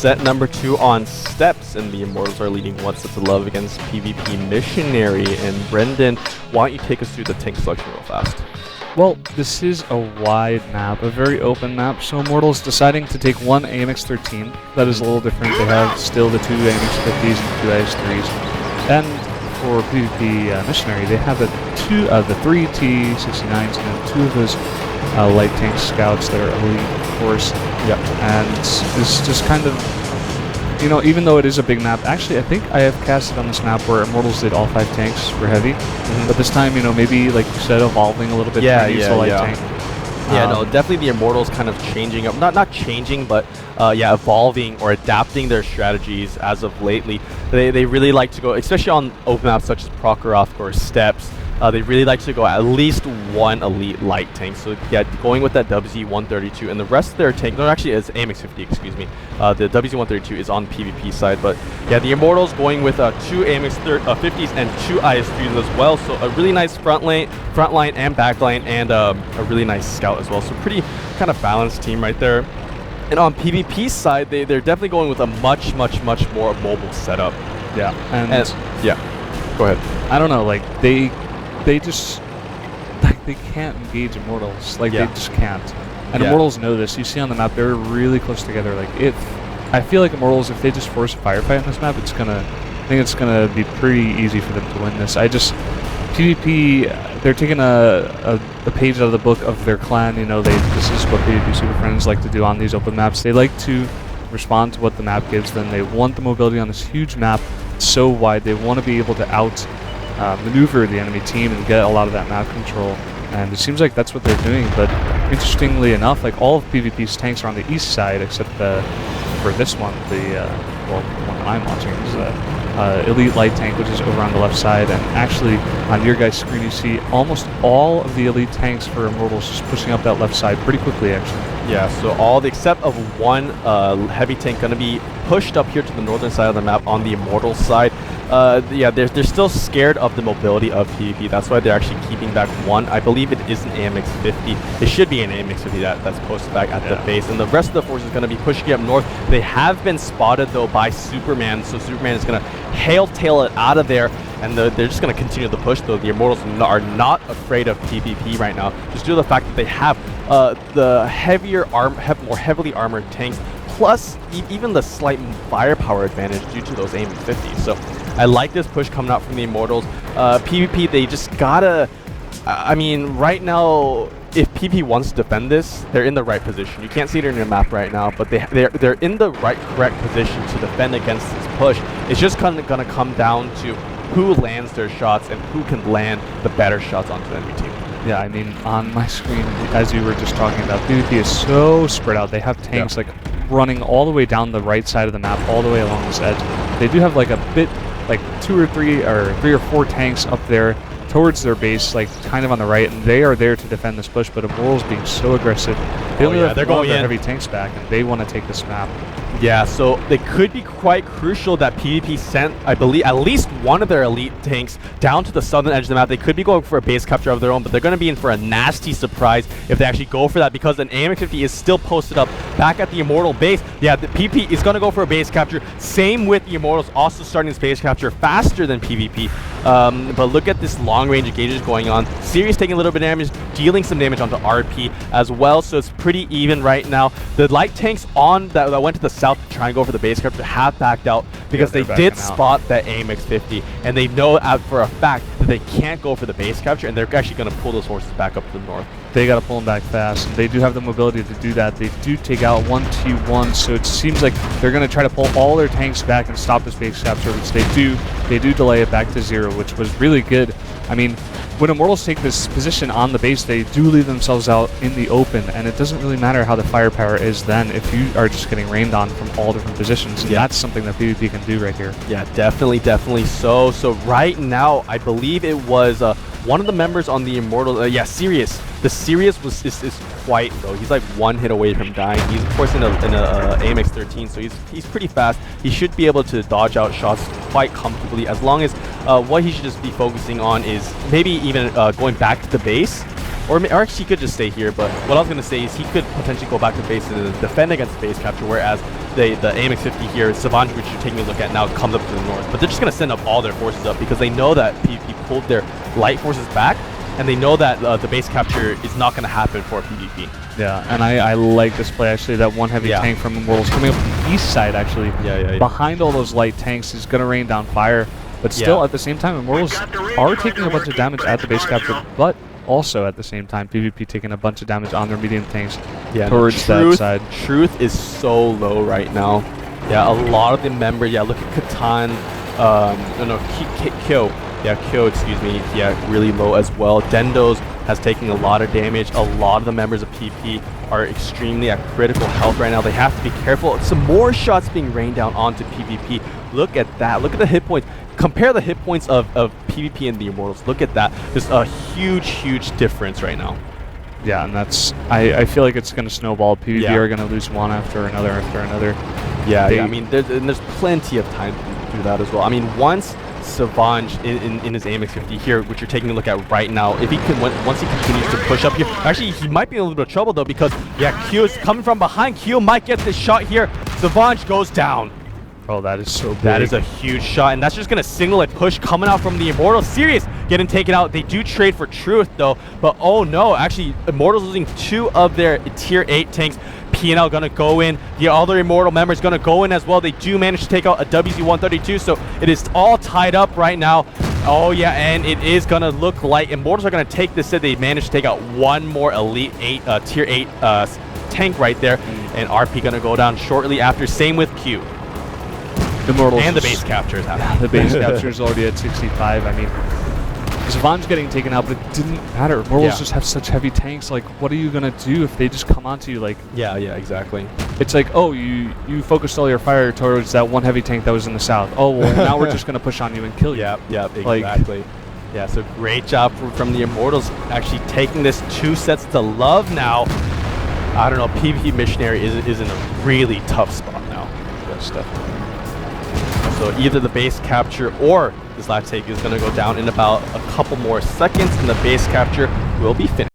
set number 2 on steps, and the Immortals are leading 1-0 against PvP Missionary. And Brendan, why don't you take us through the tank selection real fast? Well, this is a wide map, a very open map, so Immortals deciding to take one AMX-13. That is a little different. They have still the 2 AMX-50s and 2 AS-3s. And for PvP Missionary, they have the 3 T-69s and then 2 of those light tank scouts that are elite, of course. Yep. And this just kind of, you know, even though it is a big map, actually I think I have casted on this map where Immortals did all 5 tanks for heavy, but this time, you know, maybe like you said, evolving a little bit. Light tank. Yeah, no, definitely the Immortals kind of changing up, not changing, but evolving or adapting their strategies as of lately. They really like to go, especially on open maps such as Prokhorov or Steps. They really like to go at least one elite light tank. So yeah, going with that WZ-132, and the rest of their tank, no, actually it's AMX-50, excuse me. The WZ-132 is on PvP side, but yeah, the Immortals going with 2 AMX-50s and 2 IS-3s as well. So a really nice front line and back line, and a really nice scout as well. So pretty kind of balanced team right there. And on PvP side, they're definitely going with a much more mobile setup. Yeah, and yeah, go ahead. I don't know, like they just, like, they can't engage Immortals. Like, they just can't. And Immortals know this. You see on the map, they're really close together. Like, I feel like Immortals, if they just force a firefight on this map, I think it's gonna be pretty easy for them to win this. PvP, they're taking a page out of the book of their clan. You know, this is what PvP Super Friends like to do on these open maps. They like to respond to what the map gives them. They want the mobility on this huge map. It's so wide. They want to be able to maneuver the enemy team and get a lot of that map control, and it seems like that's what they're doing. But interestingly enough, like, all of PvP's tanks are on the east side, except for this one, the one that I'm watching is elite light tank, which is over on the left side. And actually on your guys' screen you see almost all of the elite tanks for Immortals just pushing up that left side pretty quickly, actually. Yeah, so all except of one heavy tank going to be pushed up here to the northern side of the map on the Immortals side. Yeah, they're still scared of the mobility of PvP. That's why they're actually keeping back one. I believe it is an AMX-50. It should be an AMX-50 that's posted back at the base. And the rest of the force is going to be pushing up north. They have been spotted, though, by Superman. So Superman is going to hail-tail it out of there. And they're just going to continue the push, though. The Immortals are not afraid of PvP right now, just due to the fact that they have the more heavily armored tanks, plus even the slight firepower advantage due to those AMX-50s. So I like this push coming out from the Immortals. PvP, they just gotta, I mean, right now, if PvP wants to defend this, they're in the right position. You can't see it in your map right now, but they're in the correct position to defend against this push. It's just kind of gonna come down to who lands their shots and who can land the better shots onto the enemy team. Yeah, I mean, on my screen, as you were just talking about, PvP is so spread out. They have tanks like running all the way down the right side of the map, all the way along this edge. They do have like a bit, like 3 or 4 tanks up there towards their base, like kind of on the right, and they are there to defend this push. But Immortals being so aggressive, they only have their heavy tanks back, and they want to take this map. Yeah, so they could be quite crucial that PvP sent, I believe, at least one of their elite tanks down to the southern edge of the map. They could be going for a base capture of their own, but they're going to be in for a nasty surprise if they actually go for that, because an AMX-50 is still posted up back at the Immortal base. Yeah, the PvP is going to go for a base capture. Same with the Immortals also starting this base capture faster than PvP. But look at this long-range engages going on. Sirius taking a little bit of damage, dealing some damage onto RP as well, so it's pretty even right now. The light tanks on that went to the south to try and go for the base capture have backed out because they did spot that AMX-50, and they know for a fact that they can't go for the base capture, and they're actually going to pull those horses back up to the north. They got to pull them back fast. They do have the mobility to do that. They do take out 1 T1, so it seems like they're going to try to pull all their tanks back and stop this base capture, which they do. They do delay it back to 0, which was really good. I mean, when Immortals take this position on the base, they do leave themselves out in the open, and it doesn't really matter how the firepower is then if you are just getting rained on from all different positions, and that's something that PvP can do right here. Yeah, definitely so. So right now, I believe it was one of the members on the Immortal, Sirius. The Sirius is quite low. He's like 1 hit away from dying. He's of course in a AMX-13, so he's pretty fast. He should be able to dodge out shots quite comfortably, as long as what he should just be focusing on is maybe even going back to the base, or actually he could just stay here, but what I was going to say is he could potentially go back to base and defend against base capture, whereas the AMX-50 here, Savage, which you're taking a look at now, comes up to the north. But they're just going to send up all their forces up because they know that PvP pulled their light forces back, and they know that the base capture is not going to happen for PvP. Yeah, and I like this play, actually. That one heavy tank from Immortals coming up from the east side, actually. Behind all those light tanks is going to rain down fire. But still, at the same time, Immortals are taking a bunch of damage at the base capture, but also at the same time, PvP taking a bunch of damage on their medium tanks towards that side. Truth is so low right now. Yeah, a lot of the members, look at Catan, Kyo. Yeah, Kyo, excuse me. Yeah, really low as well. Dendo's has taken a lot of damage. A lot of the members of PP are extremely at critical health right now. They have to be careful. Some more shots being rained down onto PvP. Look at that. Look at the hit points. Compare the hit points of PvP and the Immortals. Look at that. There's a huge difference right now. Yeah, and that's... I feel like it's going to snowball. PvP are going to lose one after another Yeah, I mean, there's plenty of time to do that as well. I mean, once Savage in his AMX-50 here, which you're taking a look at right now, if he can, once he continues to push up here, actually he might be in a little bit of trouble though, because Q is coming from behind. Q might get this shot here. Savage goes down. Oh, that is so big. That is a huge shot, and that's just gonna signal a push coming out from the Immortals. Sirius getting taken out. They do trade for Truth though, but oh no, actually Immortals losing 2 of their tier 8 tanks. PNL gonna go in. The other Immortal members gonna go in as well. They do manage to take out a WZ-132, so it is all tied up right now. Oh yeah, and it is gonna look like Immortals are gonna take this. They managed to take out one more elite tier 8 tank right there, and RP gonna go down shortly after. Same with Q. Immortals and the base capture is happening. The base capture is already at 65. I mean, Savant's getting taken out, but it didn't matter. Immortals just have such heavy tanks. Like, what are you gonna do if they just come onto you? Like, yeah, exactly. It's like, oh, you focused all your fire towards that one heavy tank that was in the south. Oh, well, now we're just gonna push on you and kill you. Yeah, exactly. Yeah, so great job from the Immortals actually taking this 2 sets to love now. I don't know, PvP Missionary is in a really tough spot now. Yes, definitely. So either the base capture or this last take is going to go down in about a couple more seconds, and the base capture will be finished.